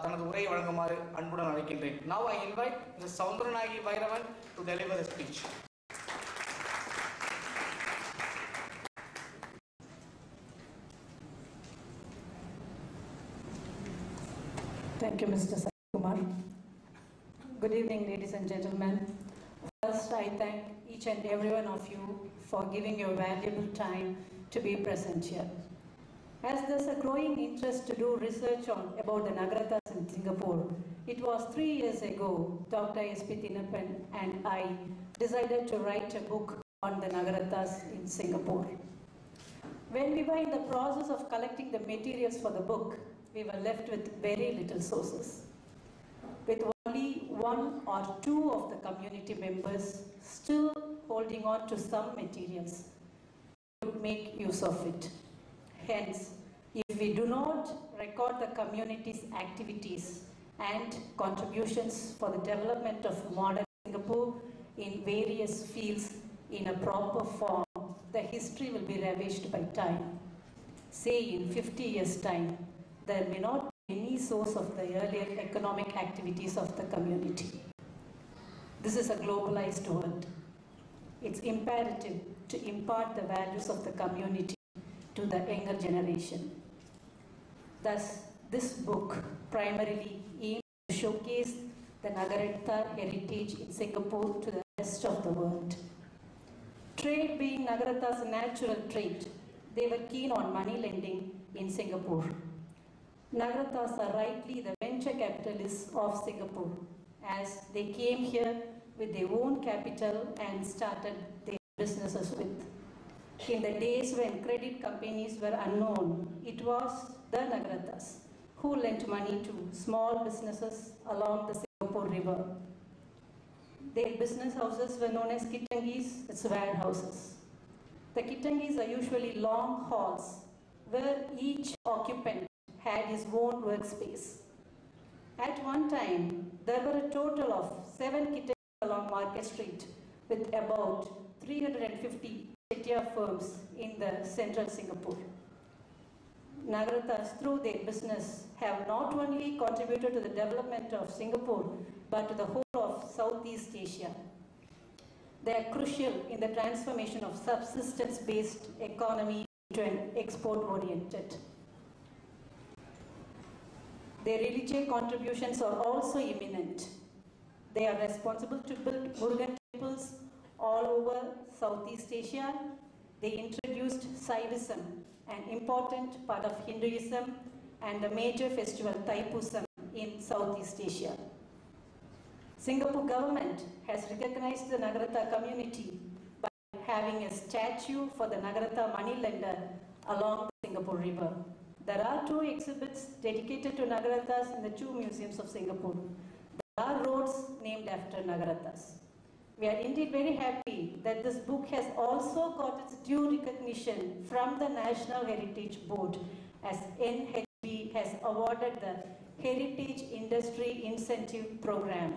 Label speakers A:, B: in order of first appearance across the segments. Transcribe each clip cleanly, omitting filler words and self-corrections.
A: தனது உரையை வழங்குமாறு அன்புடன் அழைக்கின்றேன். Now I invite Mr. Soundaranagi Vairavan to deliver the speech.
B: Thank you, Mr. Kumar. Good evening, ladies and gentlemen. First, I thank each and every one of you for giving your valuable time to be present here. As there's a growing interest to do research about the Nagarathas in Singapore, it was 3 years ago Dr. S.P. Thinappan and I decided to write a book on the Nagarathas in Singapore. When we were in the process of collecting the materials for the book, we were left with very little sources, with only 1 or 2 of the community members still holding on to some materials to make use of it. Hence, if we do not record the community's activities and contributions for the development of modern Singapore in various fields in a proper form, the history will be ravished by time. Say in 50 years' time, there may not be any source of the earlier economic activities of the community. This is a globalized world. It's imperative to impart the values of the community to the younger generation. Thus, this book primarily aims to showcase the Nagaratha heritage in Singapore to the rest of the world. Trade being Nagaratha's natural trait, they were keen on money lending in Singapore. Nagarathas are rightly the venture capitalists of Singapore, as they came here with their own capital and started their businesses with. In the days when credit companies were unknown, it was the Nagarathas who lent money to small businesses along the Singapore River. Their business houses were known as kitangis, it's warehouses. The kitangis are usually long halls where each occupant had his own workspace. At one time, there were a total of 7 kitangis along Market Street with about 350 Chettiar firms in the central Singapore. Nagarathas, through their business, have not only contributed to the development of Singapore, but to the whole of Southeast Asia. They are crucial in the transformation of subsistence-based economy to an export-oriented. Their religious contributions are also eminent. They are responsible to build Murugan temples all over Southeast Asia. They introduced Saivism, an important part of Hinduism, and the major festival Thaipusam in Southeast Asia. Singapore government has recognized the Nagaratha community by having a statue for the Nagaratha moneylender along the Singapore River. There are 2 exhibits dedicated to Nagarathas in the 2 museums of Singapore. There are roads named after Nagarathas. We are indeed very happy that this book has also got its due recognition from the National Heritage Board, as NHB has awarded the Heritage Industry Incentive Program.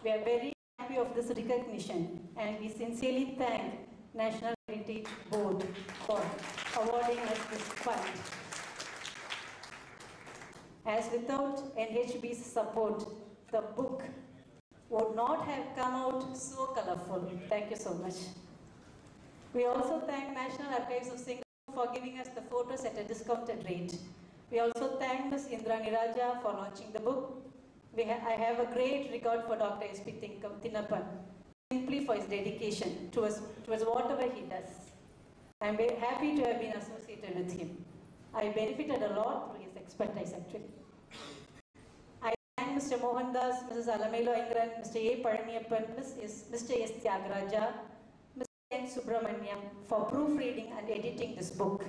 B: We are very happy of this recognition, and we sincerely thank National Heritage Board for awarding us this fund. As without NHB's support, the book would not have come out so colorful. Thank you so much. We also thank National Archives of Singapore for giving us the photos at a discounted rate. We also thank Ms. Indrani Raja for launching the book. I have a great regard for Dr. S.P. Thinappan, simply for his dedication towards whatever he does. I am very happy to have been associated with him. I benefited a lot through his expertise actually. I thank Mr. Mohandas, Mrs. Alamelo Ingran, Mr. A. Paraniyappan, Mr. S. Tyagaraja, Mr. N. Subramaniam for proofreading and editing this book.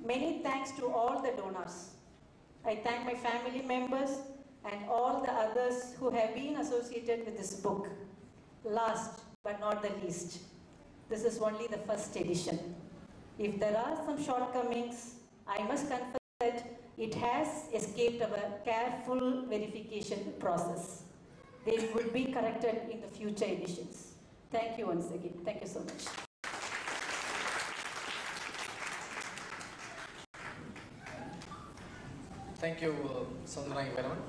B: Many thanks to all the donors. I thank my family members and all the others who have been associated with this book. Last but not the least, this is only the first edition. If there are some shortcomings, I must confess that it has escaped our careful verification process. They would be corrected in the future editions. Thank you once again. Thank you so much.
A: Thank you, Soundaranayi Vairavan.